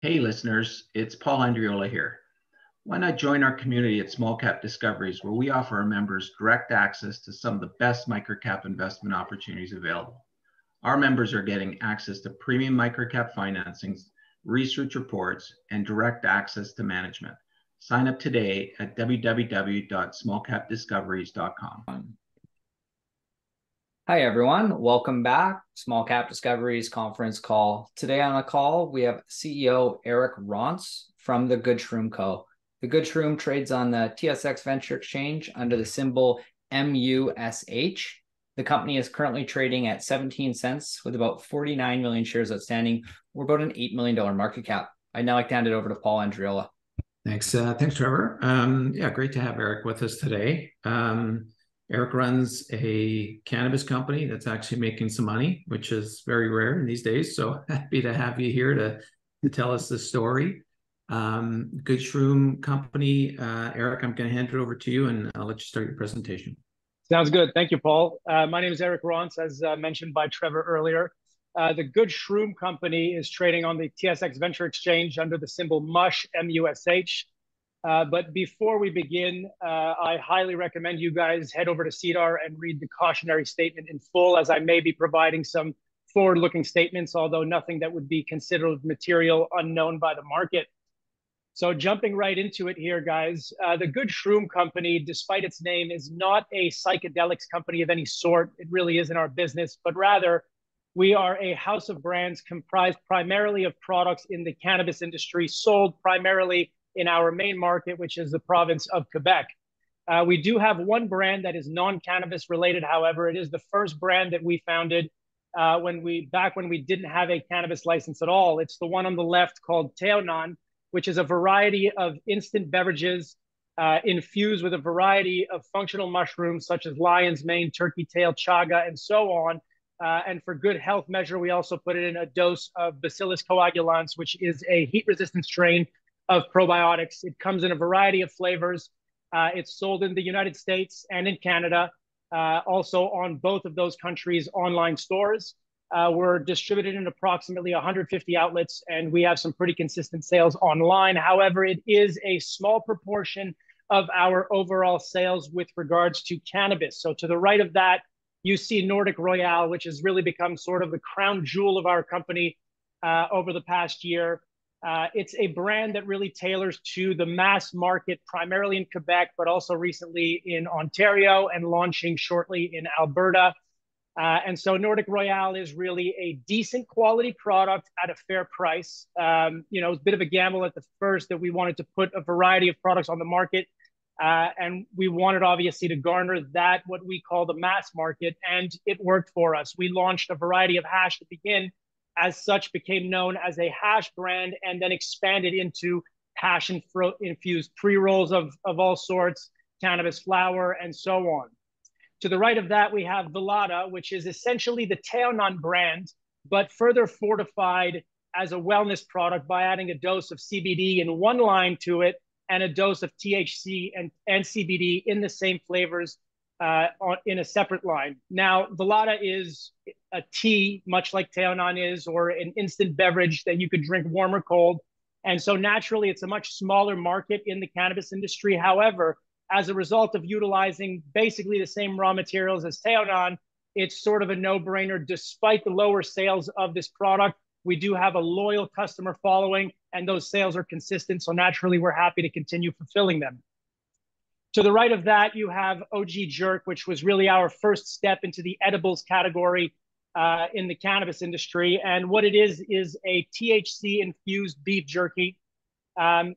Hey listeners, it's Paul Andriola here. Why not join our community at Small Cap Discoveries, where we offer our members direct access to some of the best microcap investment opportunities available. Our members are getting access to premium microcap financings, research reports, and direct access to management. Sign up today at www.smallcapdiscoveries.com. Hi, everyone. Welcome back. Small Cap Discoveries conference call. Today on the call, we have CEO Eric Ronsse from the Good Shroom Co. The Good Shroom trades on the TSX Venture Exchange under the symbol MUSH. The company is currently trading at 17 cents with about 49 million shares outstanding, or about an $8 million market cap. I'd now like to hand it over to Paul Andriola. Thanks, Trevor. Great to have Eric with us today. Eric runs a cannabis company that's actually making some money, which is very rare in these days. So happy to have you here to tell us the story. Good Shroom Company. Eric, I'm going to hand it over to you and I'll let you start your presentation. Sounds good. Thank you, Paul. My name is Eric Ronsse, as mentioned by Trevor earlier. The Good Shroom Company is trading on the TSX Venture Exchange under the symbol MUSH, M-U-S-H. But before we begin, I highly recommend you guys head over to SEDAR and read the cautionary statement in full, as I may be providing some forward-looking statements, although nothing that would be considered material unknown by the market. So jumping right into it here, guys, the Good Shroom Company, despite its name, is not a psychedelics company of any sort. It really isn't our business, but rather we are a house of brands comprised primarily of products in the cannabis industry, sold primarily in our main market, which is the province of Quebec. We do have one brand that is non-cannabis related. However, it is the first brand that we founded when we didn't have a cannabis license at all. It's the one on the left called Teonan, which is a variety of instant beverages infused with a variety of functional mushrooms such as lion's mane, turkey tail, chaga, and so on. And for good health measure, we also put in a dose of Bacillus coagulans, which is a heat-resistant strain of probiotics. It comes in a variety of flavors. It's sold in the United States and in Canada, also on both of those countries' online stores. We're distributed in approximately 150 outlets, and we have some pretty consistent sales online. However, it is a small proportion of our overall sales with regards to cannabis. So to the right of that, you see Nordic Royale, which has really become sort of the crown jewel of our company over the past year. It's a brand that really tailors to the mass market, primarily in Quebec, but also recently in Ontario and launching shortly in Alberta. And so Nordic Royale is really a decent quality product at a fair price. It was a bit of a gamble at the first that we wanted to put a variety of products on the market. And we wanted, obviously, to garner that, what we call the mass market, and it worked for us. We launched a variety of hash to begin, as such became known as a hash brand, and then expanded into hash infused pre-rolls of all sorts, cannabis flower, and so on. To the right of that, we have Velada, which is essentially the Teonan brand, but further fortified as a wellness product by adding a dose of CBD in one line to it and a dose of THC and CBD in the same flavors in a separate line. Now, Velada is a tea, much like Teonan is, or an instant beverage that you could drink warm or cold. And so naturally, it's a much smaller market in the cannabis industry. However, as a result of utilizing basically the same raw materials as Teonan, it's sort of a no-brainer. Despite the lower sales of this product, we do have a loyal customer following, and those sales are consistent. So naturally, we're happy to continue fulfilling them. To the right of that, you have OG Jerk, which was really our first step into the edibles category in the cannabis industry. And what it is a THC-infused beef jerky.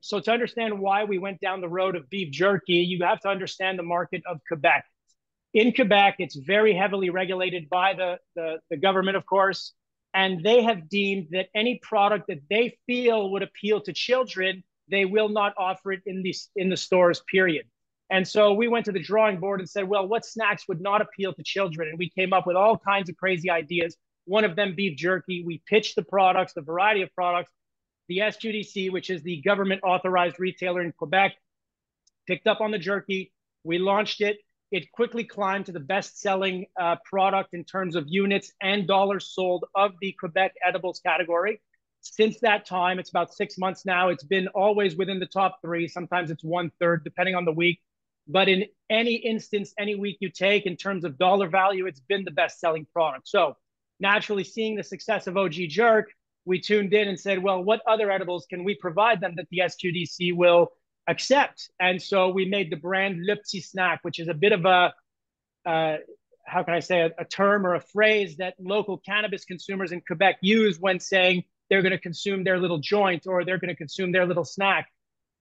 So to understand why we went down the road of beef jerky, you have to understand the market of Quebec. In Quebec, it's very heavily regulated by the government, of course, and they have deemed that any product that they feel would appeal to children, they will not offer it in the stores, period. And so we went to the drawing board and said, well, what snacks would not appeal to children? And we came up with all kinds of crazy ideas. One of them, beef jerky. We pitched the products, the variety of products. The SQDC, which is the government authorized retailer in Quebec, picked up on the jerky. We launched it. It quickly climbed to the best-selling product in terms of units and dollars sold of the Quebec edibles category. Since that time, it's about 6 months now. It's been always within the top 3. Sometimes it's 1/3, depending on the week. But in any instance, any week you take in terms of dollar value, it's been the best-selling product. So naturally, seeing the success of OG Jerk, we tuned in and said, well, what other edibles can we provide them that the SQDC will accept? And so we made the brand Le Petit Snack, which is a bit of a, how can I say, a term or a phrase that local cannabis consumers in Quebec use when saying they're going to consume their little joint or they're going to consume their little snack.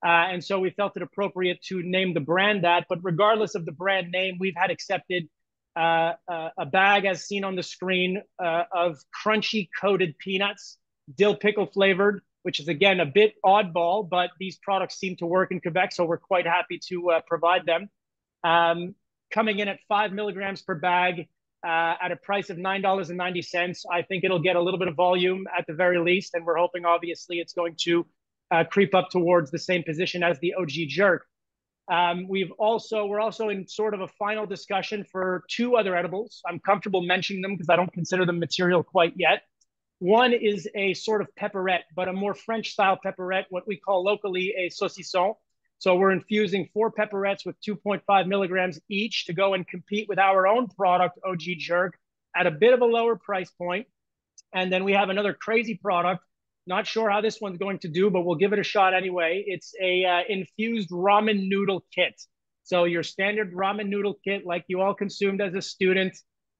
And so we felt it appropriate to name the brand that. But regardless of the brand name, we've had accepted a bag, as seen on the screen, of crunchy coated peanuts, dill pickle flavored, which is, again, a bit oddball, but these products seem to work in Quebec, so we're quite happy to provide them. Coming in at 5 milligrams per bag at a price of $9.90. I think it'll get a little bit of volume at the very least, and we're hoping, obviously, it's going to creep up towards the same position as the OG Jerk. We're also in sort of a final discussion for 2 other edibles. I'm comfortable mentioning them because I don't consider them material quite yet. One is a sort of pepperette, but a more French-style pepperette, what we call locally a saucisson. So we're infusing 4 pepperettes with 2.5 milligrams each to go and compete with our own product, OG Jerk, at a bit of a lower price point. And then we have another crazy product. Not sure how this one's going to do, but we'll give it a shot anyway. It's a infused ramen noodle kit. So your standard ramen noodle kit, like you all consumed as a student,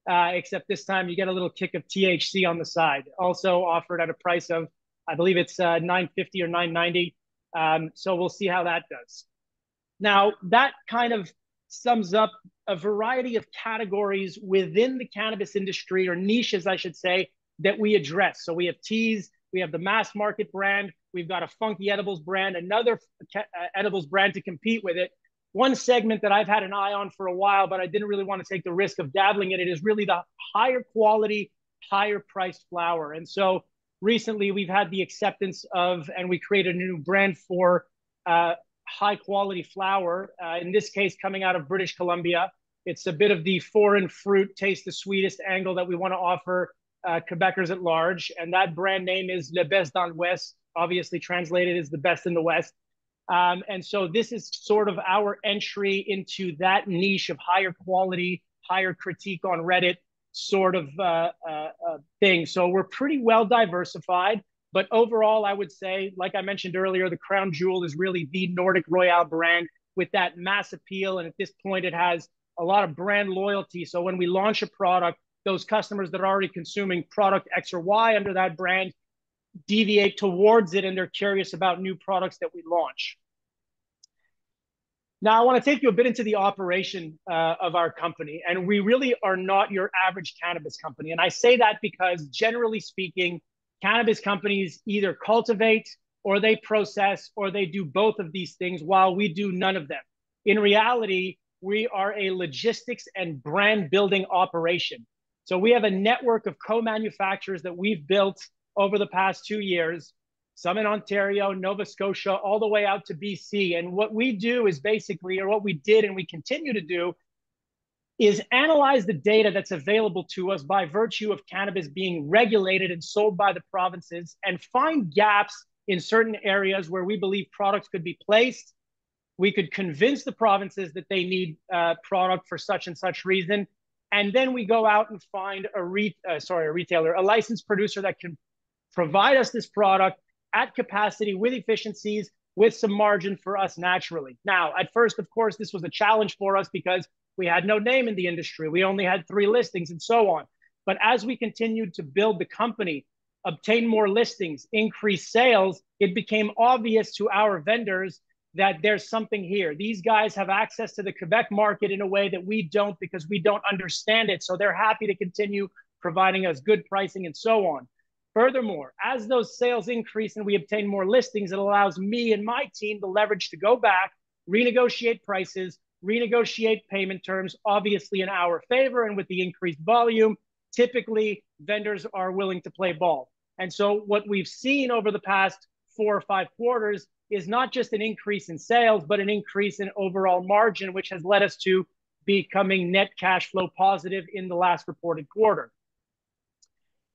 except this time you get a little kick of THC on the side. Also offered at a price of, I believe it's $9.50 or $9.90. So we'll see how that does. Now, that kind of sums up a variety of categories within the cannabis industry, or niches, I should say, that we address. So we have teas, we have the mass market brand, we've got a funky edibles brand, another edibles brand to compete with it. One segment that I've had an eye on for a while, but I didn't really want to take the risk of dabbling in it, is really the higher quality, higher priced flower. And so recently we've had the acceptance of, and we created a new brand for high quality flower, in this case coming out of British Columbia. It's a bit of the foreign fruit, taste the sweetest angle that we want to offer Quebecers at large. And that brand name is Le Best dans l'Ouest, obviously translated as the best in the West. And so this is sort of our entry into that niche of higher quality, higher critique on Reddit sort of thing. So we're pretty well diversified. But overall, I would say, like I mentioned earlier, the crown jewel is really the Nordic Royale brand with that mass appeal. And at this point, it has a lot of brand loyalty. So when we launch a product, those customers that are already consuming product X or Y under that brand deviate towards it, and they're curious about new products that we launch. Now, I want to take you a bit into the operation of our company. And we really are not your average cannabis company. And I say that because, generally speaking, cannabis companies either cultivate or they process or they do both of these things, while we do none of them. In reality, we are a logistics and brand building operation. So we have a network of co-manufacturers that we've built over the past 2 years, some in Ontario, Nova Scotia, all the way out to BC. And what we do is basically, or what we did and we continue to do, is analyze the data that's available to us by virtue of cannabis being regulated and sold by the provinces, and find gaps in certain areas where we believe products could be placed. We could convince the provinces that they need product for such and such reason. And then we go out and find a retailer, a licensed producer that can provide us this product at capacity, with efficiencies, with some margin for us naturally. Now, at first, of course, this was a challenge for us because we had no name in the industry. We only had 3 listings and so on. But as we continued to build the company, obtain more listings, increase sales, it became obvious to our vendors that there's something here. These guys have access to the Quebec market in a way that we don't, because we don't understand it. So they're happy to continue providing us good pricing and so on. Furthermore, as those sales increase and we obtain more listings, it allows me and my team the leverage to go back, renegotiate prices, renegotiate payment terms, obviously in our favor. And with the increased volume, typically vendors are willing to play ball. And so what we've seen over the past 4 or 5 quarters is not just an increase in sales, but an increase in overall margin, which has led us to becoming net cash flow positive in the last reported quarter.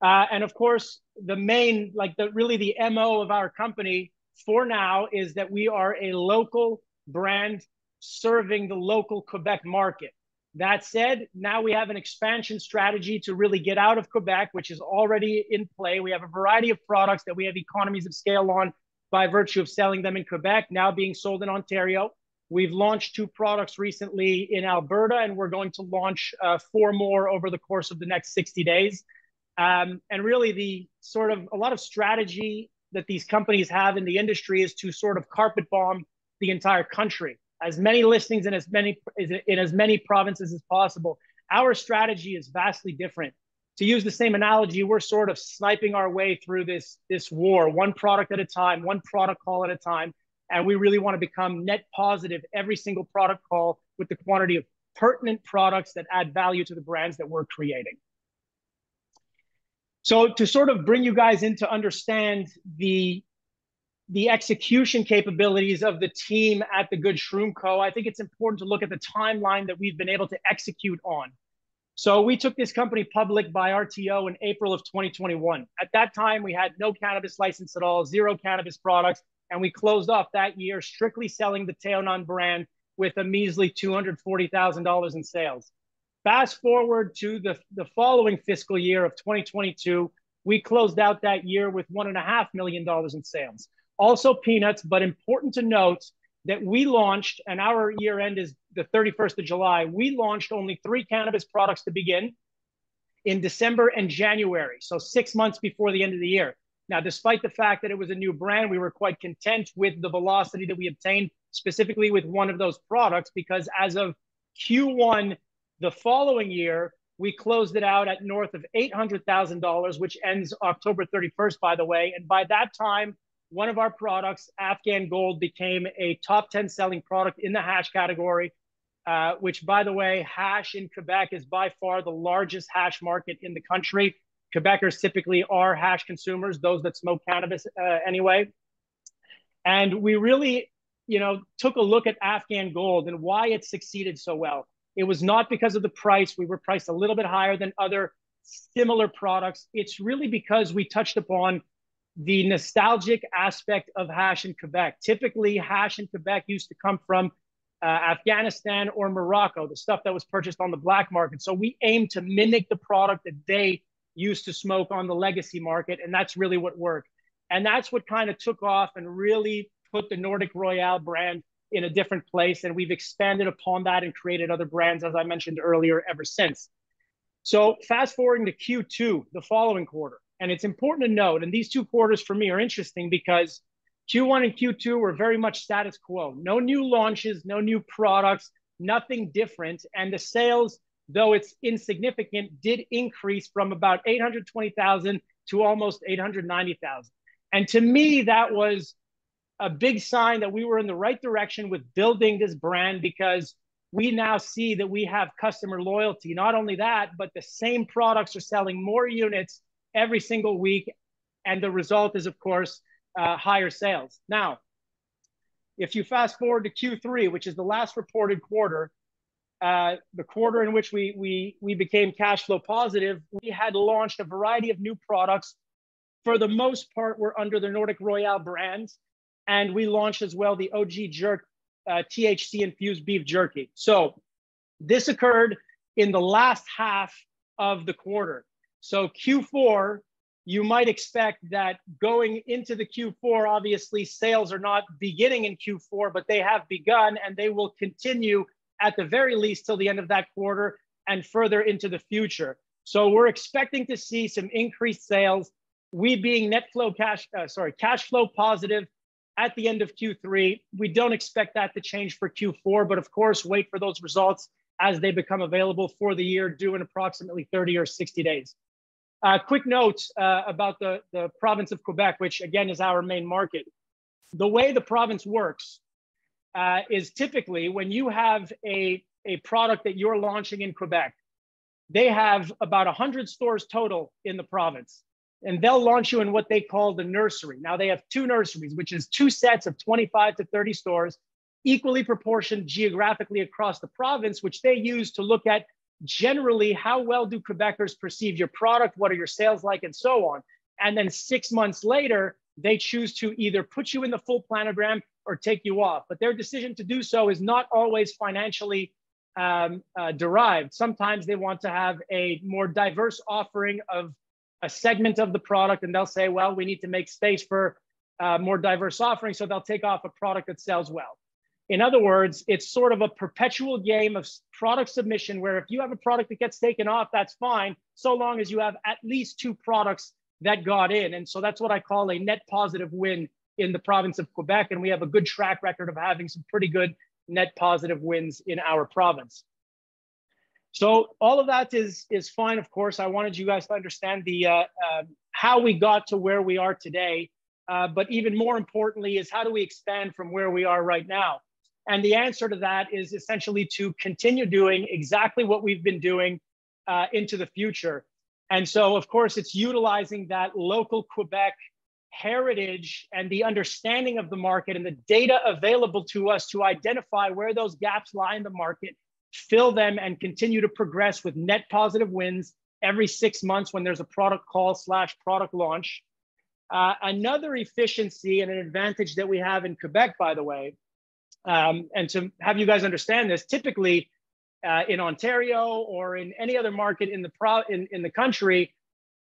And of course, the main, really the MO of our company for now is that we are a local brand serving the local Quebec market. That said, now we have an expansion strategy to really get out of Quebec, which is already in play. We have a variety of products that we have economies of scale on by virtue of selling them in Quebec, now being sold in Ontario. We've launched 2 products recently in Alberta, and we're going to launch 4 more over the course of the next 60 days. And really the sort of a lot of strategy that these companies have in the industry is to sort of carpet bomb the entire country, as many listings in as many provinces as possible. Our strategy is vastly different. To use the same analogy, we're sort of sniping our way through this war, one product at a time, one product call at a time. And we really want to become net positive every single product call with the quantity of pertinent products that add value to the brands that we're creating. So to sort of bring you guys in to understand the execution capabilities of the team at the Good Shroom Co., I think it's important to look at the timeline that we've been able to execute on. So we took this company public by RTO in April of 2021. At that time, we had no cannabis license at all, 0 cannabis products, and we closed off that year strictly selling the Teonan brand with a measly $240,000 in sales. Fast forward to the following fiscal year of 2022, we closed out that year with $1.5 million in sales. Also peanuts, but important to note that we launched, and our year end is the 31st of July, we launched only 3 cannabis products to begin in December and January, so 6 months before the end of the year. Now, despite the fact that it was a new brand, we were quite content with the velocity that we obtained, specifically with one of those products, because as of Q1 the following year, we closed it out at north of $800,000, which ends October 31st, by the way. And by that time, one of our products, Afghan Gold, became a top 10 selling product in the hash category, which, by the way, hash in Quebec is by far the largest hash market in the country. Quebecers typically are hash consumers, those that smoke cannabis anyway. And we really, took a look at Afghan Gold and why it succeeded so well. It was not because of the price. We were priced a little bit higher than other similar products. It's really because we touched upon the nostalgic aspect of hash in Quebec. Typically, hash in Quebec used to come from Afghanistan or Morocco, the stuff that was purchased on the black market. So we aim to mimic the product that they used to smoke on the legacy market, and that's really what worked. And that's what kind of took off and really put the Nordic Royale brand in a different place. And we've expanded upon that and created other brands, as I mentioned earlier, ever since. So fast forwarding to Q2, the following quarter. And it's important to note, and these 2 quarters for me are interesting because Q1 and Q2 were very much status quo. No new launches, no new products, nothing different. And the sales, though it's insignificant, did increase from about 820,000 to almost 890,000. And to me, that was a big sign that we were in the right direction with building this brand, because we now see that we have customer loyalty. Not only that, but the same products are selling more units every single week. And the result is, of course, higher sales. Now, if you fast forward to Q3, which is the last reported quarter, the quarter in which we became cash flow positive, we had launched a variety of new products. For the most part, we're under the Nordic Royale brand. And we launched as well the OG Jerk THC infused beef jerky. So this occurred in the last half of the quarter. So Q4, you might expect that going into the Q4, obviously sales are not beginning in Q4, but they have begun, and they will continue at the very least till the end of that quarter and further into the future. So we're expecting to see some increased sales. We being cash flow positive at the end of Q3. We don't expect that to change for Q4, but of course, wait for those results as they become available for the year, due in approximately 30 or 60 days. Quick note about the province of Quebec, which again is our main market. The way the province works is typically when you have a product that you're launching in Quebec, they have about 100 stores total in the province. And they'll launch you in what they call the nursery. Now, they have 2 nurseries, which is 2 sets of 25 to 30 stores, equally proportioned geographically across the province, which they use to look at generally, how well do Quebecers perceive your product? What are your sales like, and so on? And then 6 months later, they choose to either put you in the full planogram or take you off. But their decision to do so is not always financially derived. Sometimes they want to have a more diverse offering of a segment of the product, and they'll say, well, we need to make space for more diverse offering, so they'll take off a product that sells well. In other words, it's sort of a perpetual game of product submission where if you have a product that gets taken off, that's fine, so long as you have at least 2 products that got in. And so that's what I call a net positive win in the province of Quebec. And we have a good track record of having some pretty good net positive wins in our province. So all of that is fine, of course. I wanted you guys to understand the how we got to where we are today. But even more importantly is how do we expand from where we are right now? And the answer to that is essentially to continue doing exactly what we've been doing into the future. And so, of course, it's utilizing that local Quebec heritage and the understanding of the market and the data available to us to identify where those gaps lie in the market, fill them, and continue to progress with net positive wins every 6 months when there's a product call / product launch. Another efficiency and an advantage that we have in Quebec, by the way, and to have you guys understand this, typically in Ontario or in any other market in the country,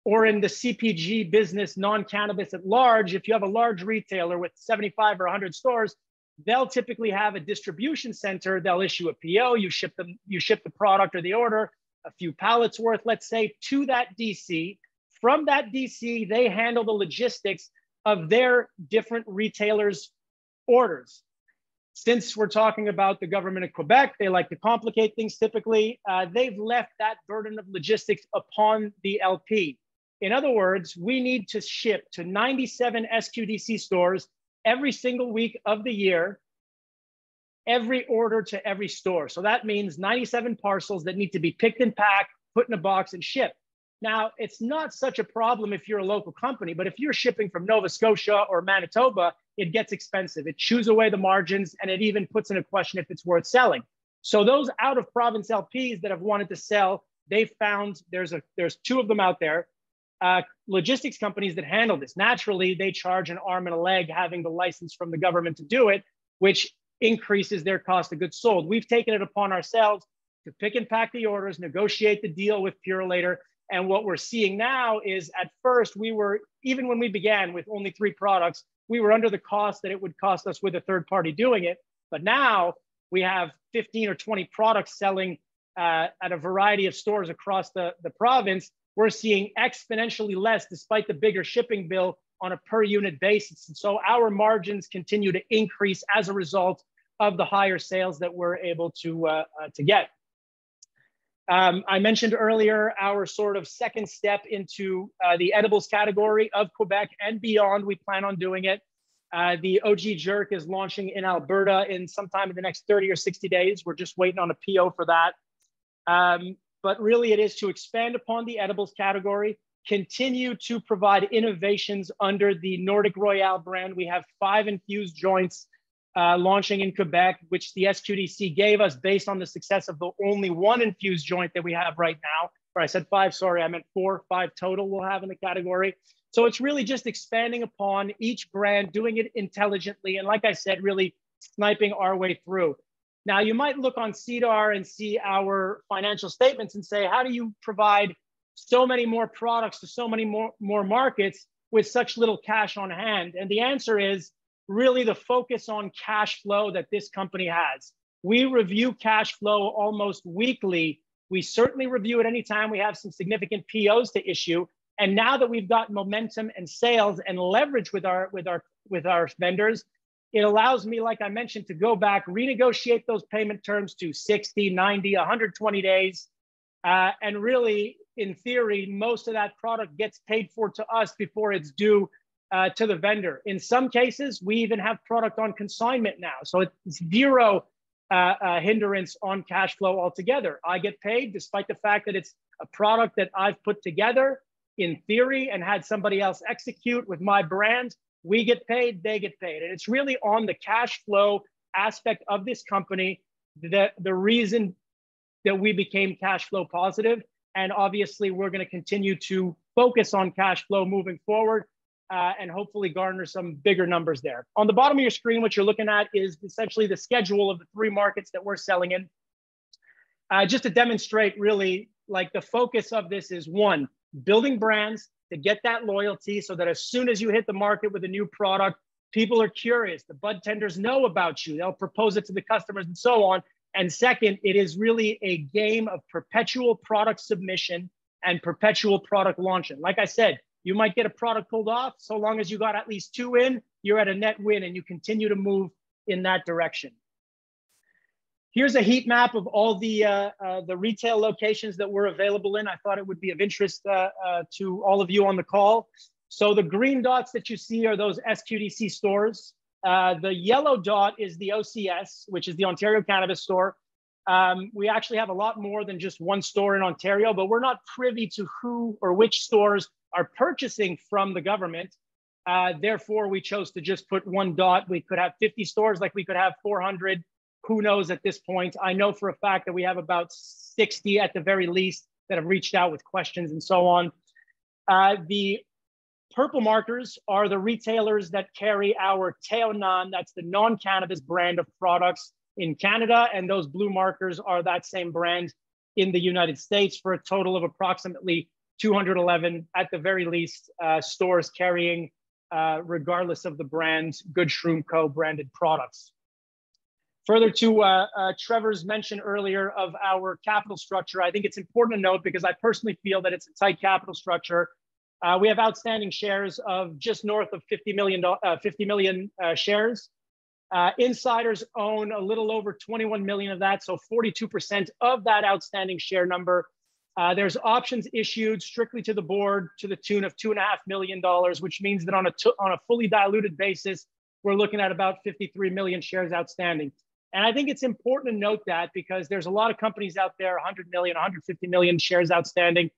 or in the CPG business, non-cannabis at large, if you have a large retailer with 75 or 100 stores, they'll typically have a distribution center. They'll issue a PO, you ship the product or the order, a few pallets worth, let's say, to that DC. From that DC, they handle the logistics of their different retailers' orders. Since we're talking about the government of Quebec, they like to complicate things typically. They've left that burden of logistics upon the LP. In other words, we need to ship to 97 SQDC stores every single week of the year, every order to every store. So that means 97 parcels that need to be picked and packed, put in a box, and shipped. Now, it's not such a problem if you're a local company, but if you're shipping from Nova Scotia or Manitoba, it gets expensive. It chews away the margins, and it even puts into question if it's worth selling. So those out-of-province LPs that have wanted to sell, they've found there's 2 of them out there, logistics companies that handle this. Naturally, they charge an arm and a leg having the license from the government to do it, which increases their cost of goods sold. We've taken it upon ourselves to pick and pack the orders, negotiate the deal with Purolator. And what we're seeing now is, at first, we were, even when we began with only 3 products, we were under the cost that it would cost us with a third party doing it. But now we have 15 or 20 products selling at a variety of stores across the province. We're seeing exponentially less despite the bigger shipping bill on a per unit basis. And so our margins continue to increase as a result of the higher sales that we're able to get. I mentioned earlier our sort of second step into the edibles category of Quebec and beyond. We plan on doing it. The OG Jerk is launching in Alberta in sometime in the next 30 or 60 days. We're just waiting on a PO for that. But really it is to expand upon the edibles category, continue to provide innovations under the Nordic Royale brand. We have 5 infused joints launching in Quebec, which the SQDC gave us based on the success of the only 1 infused joint that we have right now. Or I said 5, sorry, I meant 4, 5 total we'll have in the category. So it's really just expanding upon each brand, doing it intelligently. And like I said, really sniping our way through. Now, you might look on CDAR and see our financial statements and say, how do you provide so many more products to so many more markets with such little cash on hand? And the answer is really the focus on cash flow that this company has. We review cash flow almost weekly. We certainly review it anytime we have some significant POs to issue. And now that we've got momentum and sales and leverage with our vendors, it allows me, like I mentioned, to go back, renegotiate those payment terms to 60, 90, 120 days. And really, in theory, most of that product gets paid for to us before it's due to the vendor. In some cases, we even have product on consignment now. So it's zero hindrance on cash flow altogether. I get paid despite the fact that it's a product that I've put together in theory and had somebody else execute with my brand. We get paid, they get paid. And it's really on the cash flow aspect of this company that the reason that we became cash flow positive. And obviously, we're going to continue to focus on cash flow moving forward and hopefully garner some bigger numbers there. On the bottom of your screen, what you're looking at is essentially the schedule of the 3 markets that we're selling in. Just to demonstrate really, like, the focus of this is, 1, building brands to get that loyalty so that as soon as you hit the market with a new product, people are curious. The bud tenders know about you. They'll propose it to the customers and so on. And second, it is really a game of perpetual product submission and perpetual product launching. Like I said, you might get a product pulled off. So long as you got at least 2 in, you're at a net win and you continue to move in that direction. Here's a heat map of all the retail locations that we're available in. I thought it would be of interest to all of you on the call. So the green dots that you see are those SQDC stores. The yellow dot is the OCS, which is the Ontario Cannabis Store. We actually have a lot more than just 1 store in Ontario, but we're not privy to who or which stores are purchasing from the government. Therefore, we chose to just put 1 dot. We could have 50 stores, like we could have 400. Who knows at this point? I know for a fact that we have about 60 at the very least that have reached out with questions and so on. The purple markers are the retailers that carry our Teonan, that's the non-cannabis brand of products in Canada, and those blue markers are that same brand in the United States, for a total of approximately 211 at the very least stores carrying, regardless of the brand, Good Shroom Co. branded products. Further to Trevor's mention earlier of our capital structure, I think it's important to note, because I personally feel that it's a tight capital structure. We have outstanding shares of just north of 50 million shares. Insiders own a little over 21 million of that, so 42% of that outstanding share number. There's options issued strictly to the board to the tune of $2.5 million, which means that on a fully diluted basis, we're looking at about 53 million shares outstanding. And I think it's important to note that, because there's a lot of companies out there, 100 million, 150 million shares outstanding.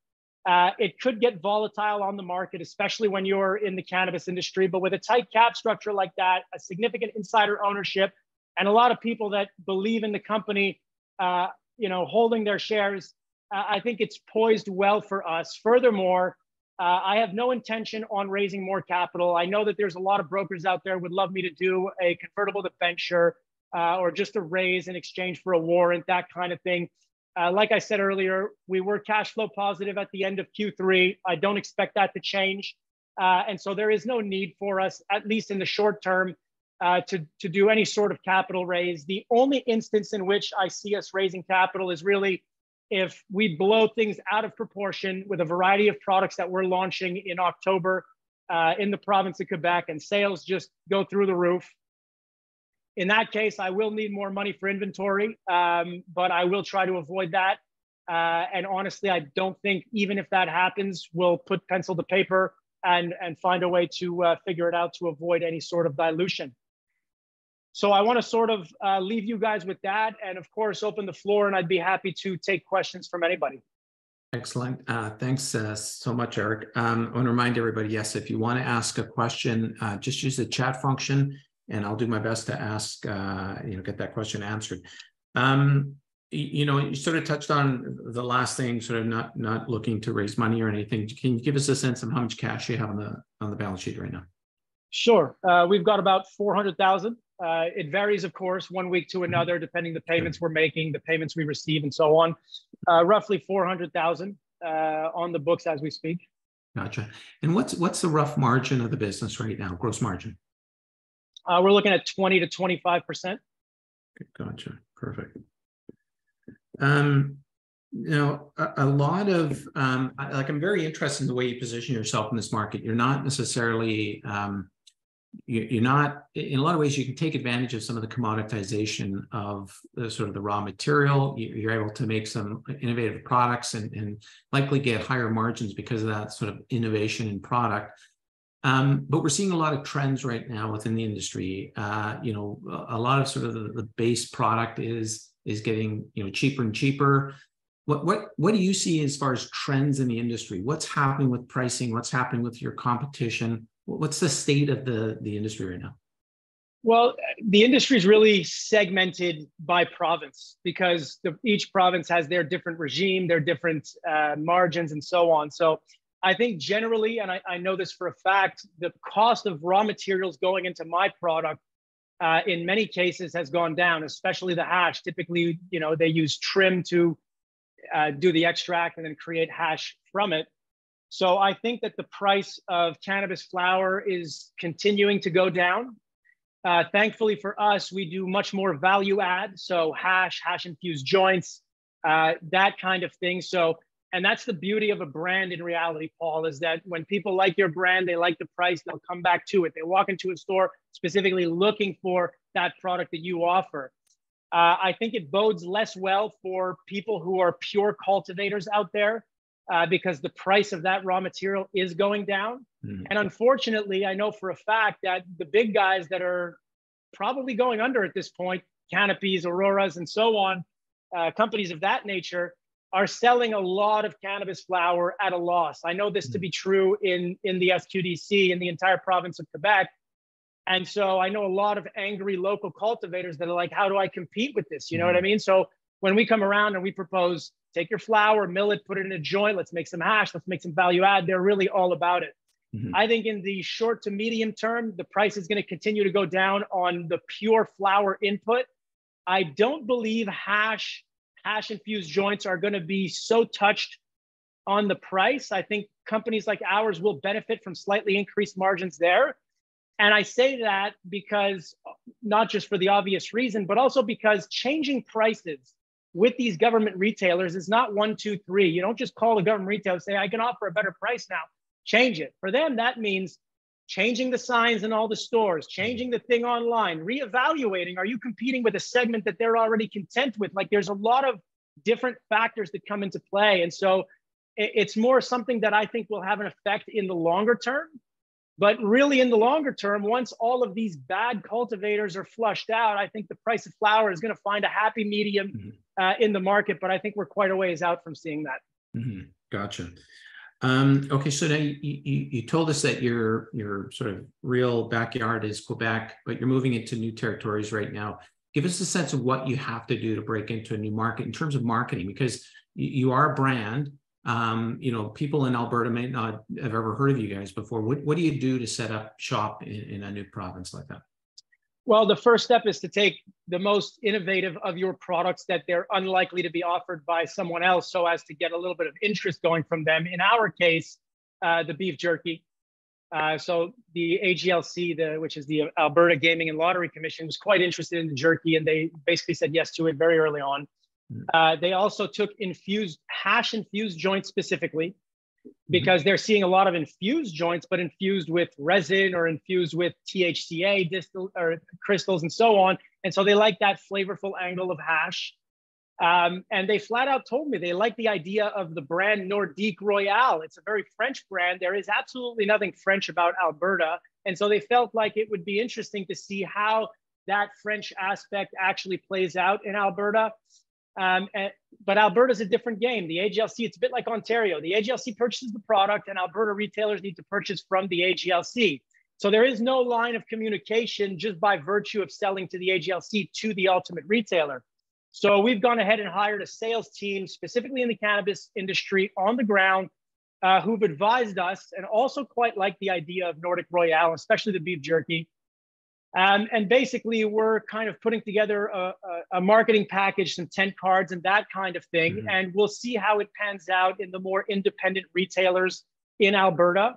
It could get volatile on the market, especially when you're in the cannabis industry. But with a tight cap structure like that, a significant insider ownership, and a lot of people that believe in the company, holding their shares, I think it's poised well for us. Furthermore, I have no intention on raising more capital. I know that there's a lot of brokers out there who would love me to do a convertible debenture or just a raise in exchange for a warrant, that kind of thing. Like I said earlier, we were cash flow positive at the end of Q3. I don't expect that to change. And so there is no need for us, at least in the short term, to do any sort of capital raise. The only instance in which I see us raising capital is really if we blow things out of proportion with a variety of products that we're launching in October in the province of Quebec, and sales just go through the roof. In that case, I will need more money for inventory, but I will try to avoid that. And honestly, I don't think, even if that happens, we'll put pencil to paper and find a way to figure it out to avoid any sort of dilution. So I want to sort of leave you guys with that, and of course, open the floor, and I'd be happy to take questions from anybody. Excellent. Thanks so much, Eric. I want to remind everybody, yes, if you want to ask a question, just use the chat function, and I'll do my best to ask, get that question answered. You sort of touched on the last thing, sort of not looking to raise money or anything. Can you give us a sense of how much cash you have on the balance sheet right now? Sure. We've got about 400,000. It varies, of course, one week to another, depending the payments we're making, the payments we receive, and so on. Roughly 400,000 on the books as we speak. Gotcha. And what's the rough margin of the business right now, gross margin? We're looking at 20 to 25%. Okay, gotcha. Perfect. A lot of I'm very interested in the way you position yourself in this market. You're not necessarily you're not, in a lot of ways, you can take advantage of some of the commoditization of the raw material. You're able to make some innovative products and likely get higher margins because of that sort of innovation in product. But we're seeing a lot of trends right now within the industry. A lot of sort of the base product is getting cheaper and cheaper. What do you see as far as trends in the industry? What's happening with pricing? What's happening with your competition? What's the state of the industry right now? Well, the industry is really segmented by province because each province has their different regime, their different margins, and so on. So I think generally, and I know this for a fact, the cost of raw materials going into my product in many cases has gone down, especially the hash. Typically, they use trim to do the extract and then create hash from it. So I think that the price of cannabis flower is continuing to go down. Thankfully for us, we do much more value add. So hash infused joints, that kind of thing. So, and that's the beauty of a brand in reality, Paul, is that when people like your brand, they like the price, they'll come back to it. They walk into a store specifically looking for that product that you offer. I think it bodes less well for people who are pure cultivators out there because the price of that raw material is going down. Mm-hmm. And unfortunately, I know for a fact that the big guys that are probably going under at this point, Canopies, Auroras, and so on, companies of that nature, are selling a lot of cannabis flower at a loss. I know this to be true in the SQDC, in the entire province of Quebec. And so I know a lot of angry local cultivators that are like, how do I compete with this? You know what I mean? So when we come around and we propose, take your flower, mill it, put it in a joint, let's make some hash, let's make some value add, they're really all about it. Mm-hmm. I think in the short to medium term, the price is going to continue to go down on the pure flower input. I don't believe hash infused joints are going to be so touched on the price. I think companies like ours will benefit from slightly increased margins there. And I say that because not just for the obvious reason, but also because changing prices with these government retailers is not 1, 2, 3. You don't just call a government retailer and say, I can offer a better price now. Change it. For them, that means changing the signs in all the stores, changing the thing online, reevaluating. Are you competing with a segment that they're already content with? Like there's a lot of different factors that come into play. And so it's more something that I think will have an effect in the longer term. But really in the longer term, once all of these bad cultivators are flushed out, I think the price of flower is going to find a happy medium in the market. But I think we're quite a ways out from seeing that. Mm-hmm. Gotcha. Okay, so now you told us that your sort of real backyard is Quebec, but you're moving into new territories right now. Give us a sense of what you have to do to break into a new market in terms of marketing, because you are a brand. People in Alberta may not have ever heard of you guys before. What do you do to set up shop in a new province like that? Well, the first step is to take the most innovative of your products that they're unlikely to be offered by someone else so as to get a little bit of interest going from them. In our case, the beef jerky. So the AGLC, which is the Alberta Gaming and Lottery Commission, was quite interested in the jerky, and they basically said yes to it very early on. They also took hash infused joints specifically, because they're seeing a lot of infused joints, but infused with resin or infused with THCA crystals and so on. And so they like that flavorful angle of hash. And they flat out told me they like the idea of the brand Nordique Royale. It's a very French brand. There is absolutely nothing French about Alberta. And so they felt like it would be interesting to see how that French aspect actually plays out in Alberta. But Alberta's a different game. The AGLC, it's a bit like Ontario. The AGLC purchases the product and Alberta retailers need to purchase from the AGLC. So there is no line of communication just by virtue of selling to the AGLC to the ultimate retailer. So we've gone ahead and hired a sales team specifically in the cannabis industry on the ground who've advised us and also quite like the idea of Nordique Royale, especially the beef jerky. And basically, we're kind of putting together a marketing package, some tent cards and that kind of thing. And we'll see how it pans out in the more independent retailers in Alberta.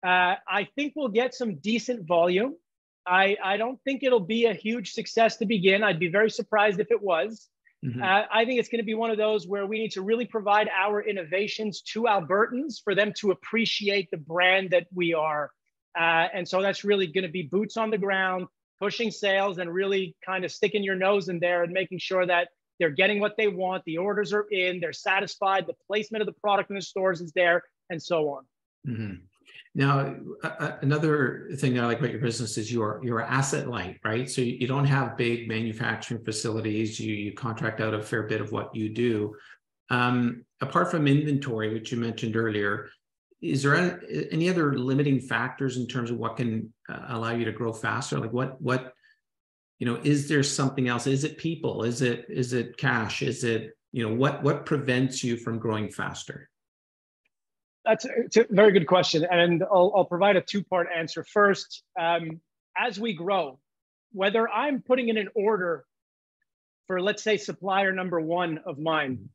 I think we'll get some decent volume. I don't think it'll be a huge success to begin. I'd be very surprised if it was. I think it's going to be one of those where we need to really provide our innovations to Albertans for them to appreciate the brand that we are. And so that's really going to be boots on the ground, pushing sales and really kind of sticking your nose in there and making sure that they're getting what they want. The orders are in, they're satisfied. The placement of the product in the stores is there and so on. Now, another thing that I like about your business is you're asset light, right? So you don't have big manufacturing facilities. You contract out a fair bit of what you do. Apart from inventory, which you mentioned earlier, is there any other limiting factors in terms of what can allow you to grow faster? Like what, is there something else? Is it people? Is it cash? Is it, what prevents you from growing faster? It's a very good question. And I'll provide a two-part answer. First, as we grow, whether I'm putting in an order for, let's say, supplier number one of mine,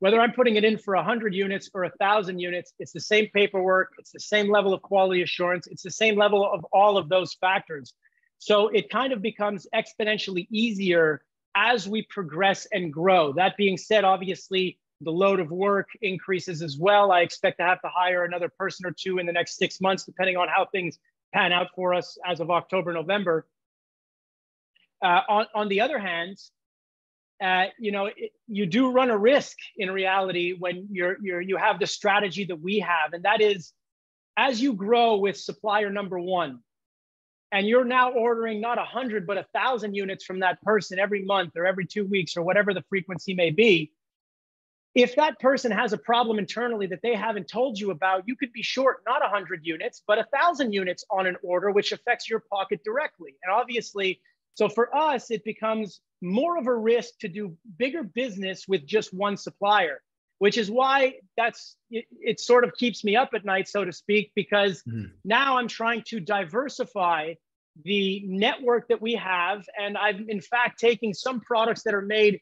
whether I'm putting it in for 100 units or 1,000 units, it's the same paperwork, it's the same level of quality assurance, it's the same level of all of those factors. So it kind of becomes exponentially easier as we progress and grow. That being said, obviously, the load of work increases as well. I expect to have to hire another person or two in the next 6 months, depending on how things pan out for us as of October, November. On the other hand, you do run a risk in reality when you have the strategy that we have, and that is, as you grow with supplier number one, and you're now ordering not 100 but 1,000 units from that person every month or every 2 weeks or whatever the frequency may be. If that person has a problem internally that they haven't told you about, you could be short not 100 units, but 1,000 units on an order, which affects your pocket directly. And obviously, so for us, it becomes more of a risk to do bigger business with just one supplier, which is why it sort of keeps me up at night, so to speak, because now I'm trying to diversify the network that we have. And I'm in fact taking some products that are made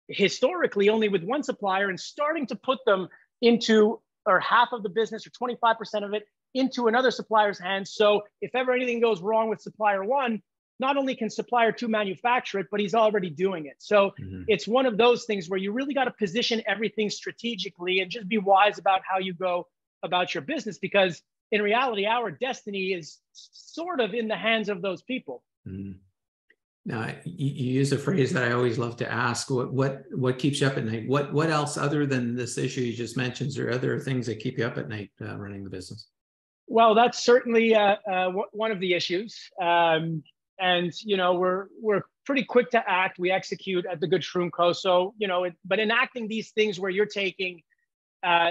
historically only with one supplier and starting to put them into, or half of the business or 25% of it into another supplier's hands. So if ever anything goes wrong with supplier one, not only can supplier two manufacture it, but he's already doing it. So it's one of those things where you really got to position everything strategically and just be wise about how you go about your business, because in reality, our destiny is sort of in the hands of those people. Now, you use a phrase that I always love to ask: what keeps you up at night? What else, other than this issue you just mentioned, is there other things that keep you up at night running the business? Well, that's certainly one of the issues, and we're pretty quick to act. We execute at the Good Shroom Co. So but enacting these things where you're taking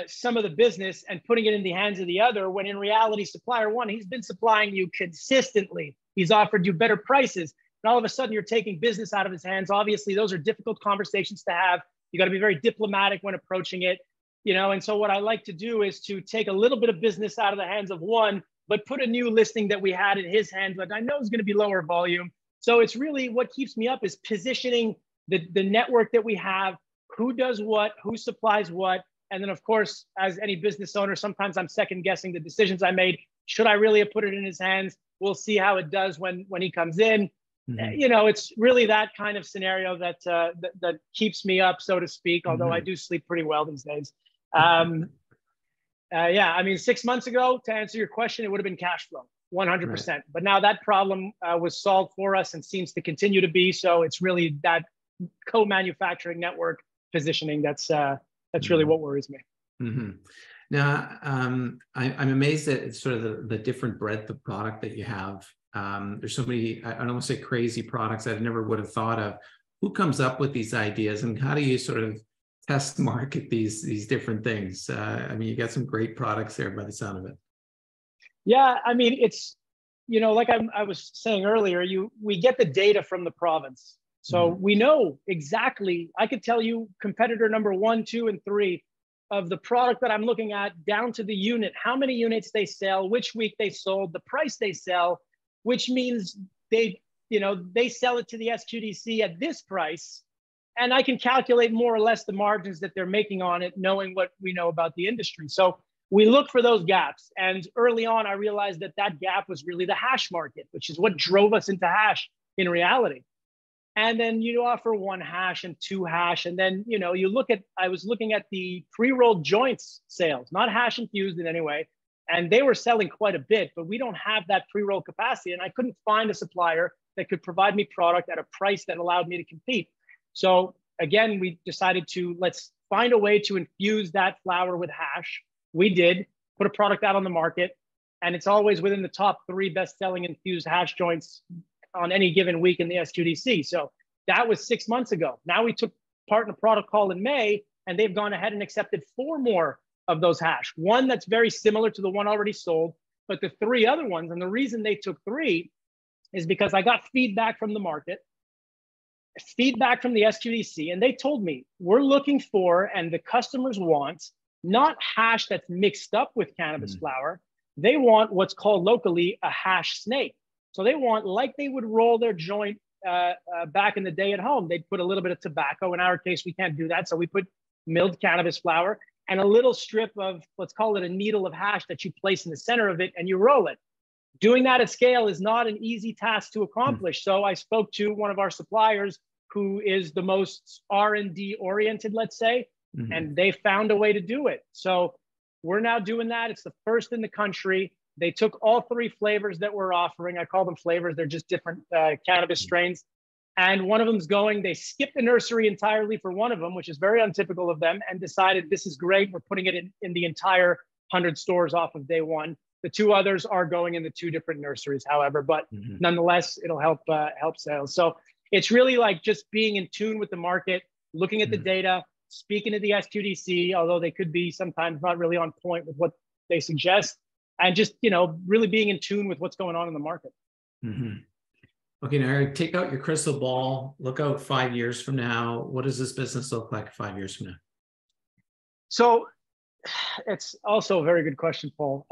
some of the business and putting it in the hands of the other, when in reality, supplier one, he's been supplying you consistently. He's offered you better prices. And all of a sudden you're taking business out of his hands. Obviously, those are difficult conversations to have. You got to be very diplomatic when approaching it, and so what I like to do is to take a little bit of business out of the hands of one, but put a new listing that we had in his hands that I know is going to be lower volume. So it's really what keeps me up is positioning the network that we have, who does what, who supplies what. And then of course, as any business owner, sometimes I'm second guessing the decisions I made. Should I really have put it in his hands? We'll see how it does when he comes in. It's really that kind of scenario that keeps me up, so to speak, although I do sleep pretty well these days. 6 months ago, to answer your question, it would have been cash flow, 100%. Right. But now that problem was solved for us and seems to continue to be. So it's really that co-manufacturing network positioning that's really what worries me. Now, I'm amazed at sort of the different breadth of product that you have. There's so many, I don't want to say crazy products that I never would have thought of. Who comes up with these ideas, and how do you sort of test market these different things? You got some great products there by the sound of it. Yeah, it's, like I was saying earlier, we get the data from the province. So we know exactly, I could tell you competitor number 1, 2, and 3 of the product that I'm looking at down to the unit, how many units they sell, which week they sold, the price they sell, which means they sell it to the SQDC at this price. And I can calculate more or less the margins that they're making on it, knowing what we know about the industry. So we look for those gaps. And early on, I realized that gap was really the hash market, which is what drove us into hash in reality. And then you offer 1 hash and 2 hash. And then, I was looking at the pre-rolled joints sales, not hash infused in any way. And they were selling quite a bit, but we don't have that pre-roll capacity. And I couldn't find a supplier that could provide me product at a price that allowed me to compete. So again, we decided let's find a way to infuse that flower with hash. We did put a product out on the market, and it's always within the top 3 best-selling infused hash joints on any given week in the SQDC. So that was 6 months ago. Now we took part in a product call in May, and they've gone ahead and accepted 4 more of those hash. One that's very similar to the one already sold, but the 3 other ones, and the reason they took 3 is because I got feedback from the market, feedback from the SQDC, and they told me, we're looking for, and the customers want, not hash that's mixed up with cannabis flower. They want what's called locally a hash snake. So they want, like they would roll their joint back in the day at home, they'd put a little bit of tobacco. In our case, we can't do that. So we put milled cannabis flower and a little strip of, let's call it a needle of hash that you place in the center of it and you roll it. Doing that at scale is not an easy task to accomplish. So I spoke to one of our suppliers who is the most R&D oriented, let's say, and they found a way to do it. So we're now doing that. It's the first in the country. They took all 3 flavors that we're offering. I call them flavors. They're just different cannabis strains. And one of them's going, they skipped the nursery entirely for one of them, which is very untypical of them, and decided this is great. We're putting it in the entire 100 stores off of day one. The 2 others are going in the 2 different nurseries, however, but nonetheless, it'll help sales. So it's really like just being in tune with the market, looking at the data, speaking to the SQDC, although they could be sometimes not really on point with what they suggest, and just, you know, really being in tune with what's going on in the market. Okay, now Eric, take out your crystal ball, look out 5 years from now. What does this business look like 5 years from now? So it's also a very good question, Paul.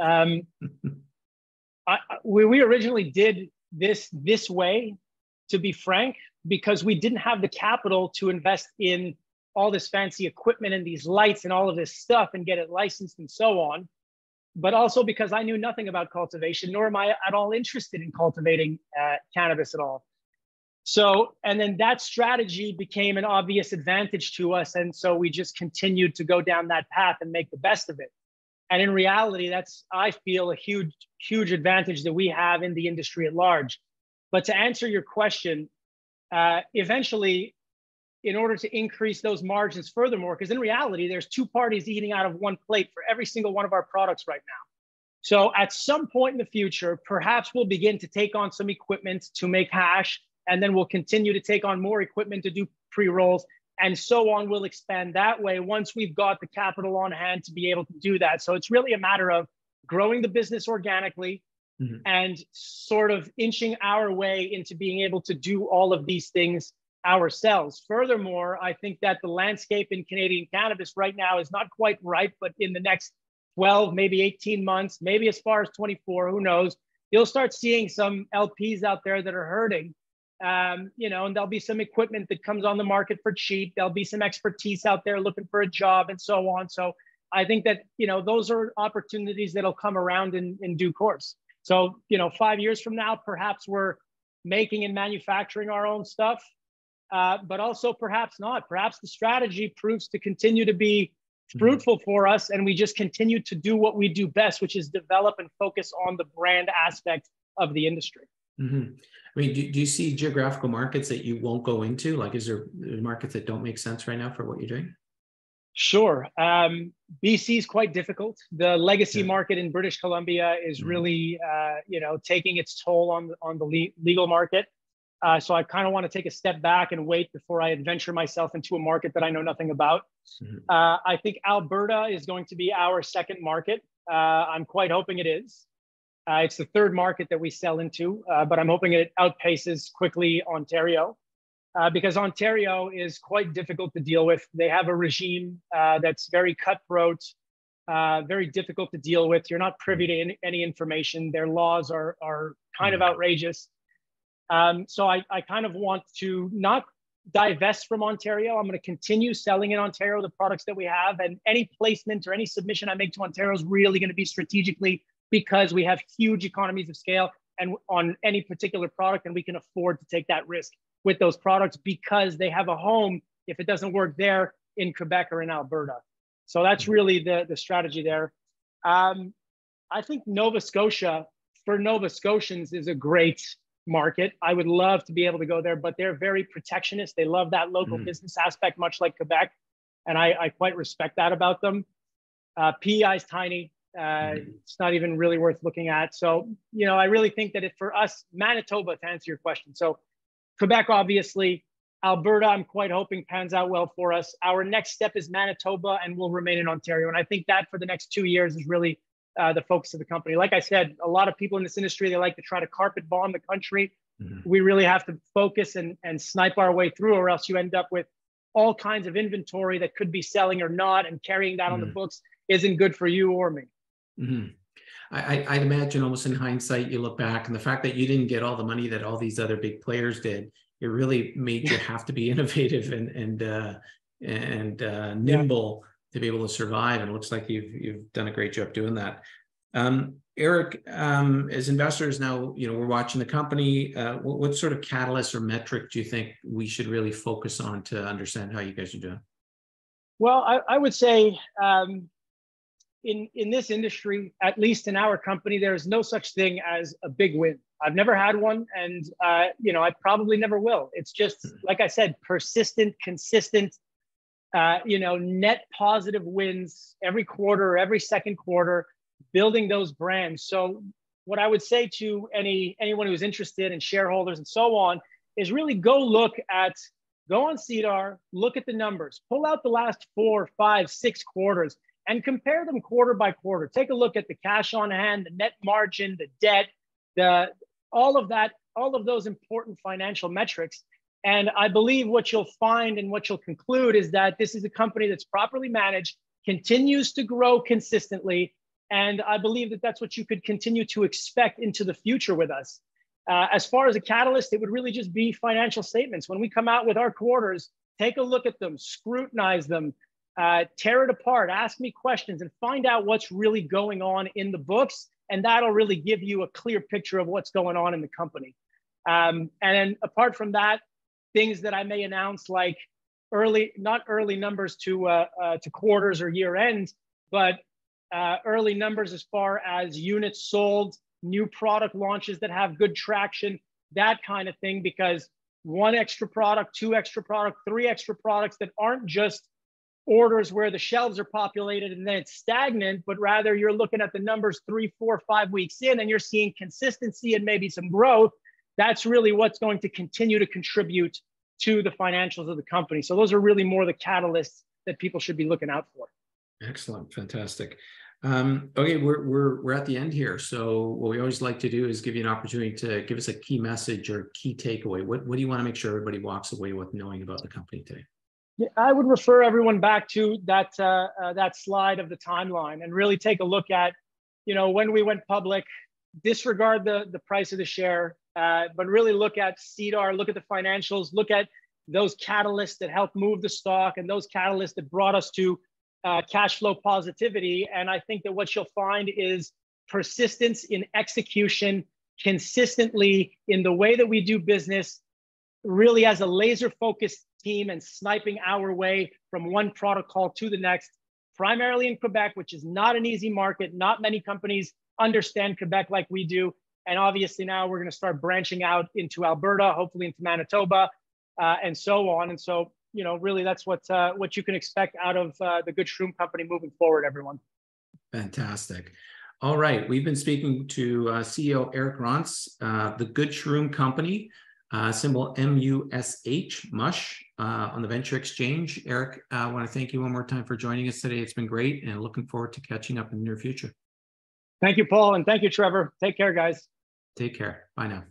We originally did this way, to be frank, because we didn't have the capital to invest in all this fancy equipment and these lights and all of this stuff and get it licensed and so on. But also because I knew nothing about cultivation, nor am I at all interested in cultivating cannabis at all. So, and then that strategy became an obvious advantage to us. And so we just continued to go down that path and make the best of it. And in reality, that's, I feel, a huge, huge advantage that we have in the industry at large. But to answer your question, eventually, in order to increase those margins furthermore, because in reality, there's 2 parties eating out of one plate for every single one of our products right now. So at some point in the future, perhaps we'll begin to take on some equipment to make hash, and then we'll continue to take on more equipment to do pre-rolls, and so on. We'll expand that way once we've got the capital on hand to be able to do that. So it's really a matter of growing the business organically and sort of inching our way into being able to do all of these things ourselves. Furthermore, I think that the landscape in Canadian cannabis right now is not quite ripe, but in the next 12, maybe 18 months, maybe as far as 24, who knows, you'll start seeing some LPs out there that are hurting. You know, and there'll be some equipment that comes on the market for cheap. There'll be some expertise out there looking for a job and so on. So I think that, you know, those are opportunities that'll come around in due course. So, you know, 5 years from now, perhaps we're making and manufacturing our own stuff, but also perhaps not. Perhaps the strategy proves to continue to be fruitful for us, and we just continue to do what we do best, which is develop and focus on the brand aspect of the industry. I mean, do you see geographical markets that you won't go into? Like, is there markets that don't make sense right now for what you're doing? Sure. BC is quite difficult. The legacy market in British Columbia is really, you know, taking its toll on the legal market. So I kind of want to take a step back and wait before I adventure myself into a market that I know nothing about. I think Alberta is going to be our second market. I'm quite hoping it is. It's the third market that we sell into, but I'm hoping it outpaces quickly Ontario, because Ontario is quite difficult to deal with. They have a regime that's very cutthroat, very difficult to deal with. You're not privy to any information. Their laws are kind of outrageous. So I kind of want to not divest from Ontario. I'm going to continue selling in Ontario the products that we have, and any placement or any submission I make to Ontario is really going to be strategically, because we have huge economies of scale and on any particular product, and we can afford to take that risk with those products because they have a home, if it doesn't work there, in Quebec or in Alberta. So that's really the strategy there. I think Nova Scotia, for Nova Scotians, is a great market. I would love to be able to go there, but they're very protectionist. They love that local business aspect, much like Quebec. And I quite respect that about them. PEI is tiny. It's not even really worth looking at. So, you know, I really think that for us, Manitoba, to answer your question. So Quebec, obviously, Alberta, I'm quite hoping pans out well for us. Our next step is Manitoba, and we'll remain in Ontario. And I think that for the next 2 years is really the focus of the company. Like I said, a lot of people in this industry, they like to try to carpet bomb the country. We really have to focus and snipe our way through, or else you end up with all kinds of inventory that could be selling or not, and carrying that on the books isn't good for you or me. I'd imagine almost in hindsight, you look back, and the fact that you didn't get all the money that all these other big players did, it really made you have to be innovative and nimble to be able to survive. And it looks like you've done a great job doing that. Eric, as investors now, we're watching the company. What sort of catalyst or metric do you think we should really focus on to understand how you guys are doing? Well, I would say in this industry, at least in our company, there is no such thing as a big win. I've never had one, and I probably never will. It's just, like I said, persistent, consistent, net positive wins every quarter, every second quarter, building those brands. So what I would say to anyone who's interested, and shareholders and so on, is really go on CDAR, look at the numbers, pull out the last 4, 5, 6 quarters and compare them quarter by quarter. Take a look at the cash on hand, the net margin, the debt, all of those important financial metrics. And I believe what you'll find and what you'll conclude is that this is a company that's properly managed, continues to grow consistently. And I believe that that's what you could continue to expect into the future with us. As far as a catalyst, it would really just be financial statements. When we come out with our quarters, take a look at them, scrutinize them, tear it apart, ask me questions, and find out what's really going on in the books. And that'll really give you a clear picture of what's going on in the company. And then apart from that, things that I may announce, like not early numbers to quarters or year end, but early numbers as far as units sold, new product launches that have good traction, that kind of thing, because 1 extra product, 2 extra product, 3 extra products that aren't just orders where the shelves are populated and then it's stagnant, but rather you're looking at the numbers 3, 4, 5 weeks in, and you're seeing consistency and maybe some growth. That's really what's going to continue to contribute to the financials of the company. So those are really more the catalysts that people should be looking out for. Excellent, fantastic. Okay, we're at the end here. So what we always like to do is give you an opportunity to give us a key message or key takeaway. What do you want to make sure everybody walks away with knowing about the company today? Yeah, I would refer everyone back to that slide of the timeline and really take a look at, when we went public, disregard the price of the share, but really look at CDAR, look at the financials, look at those catalysts that helped move the stock and those catalysts that brought us to cash flow positivity. And I think that what you'll find is persistence in execution, consistently in the way that we do business, really as a laser focused team, and sniping our way from one product call to the next, primarily in Quebec, which is not an easy market. Not many companies understand Quebec like we do. And obviously now we're going to start branching out into Alberta, hopefully into Manitoba, and so on. And so, really that's what you can expect out of the Good Shroom company moving forward, everyone. Fantastic. All right. We've been speaking to CEO Eric Ronsse, the Good Shroom company, symbol MUSH, MUSH, on the Venture Exchange. Eric, I want to thank you one more time for joining us today. It's been great, and looking forward to catching up in the near future. Thank you, Paul, and thank you, Trevor. Take care, guys. Take care. Bye now.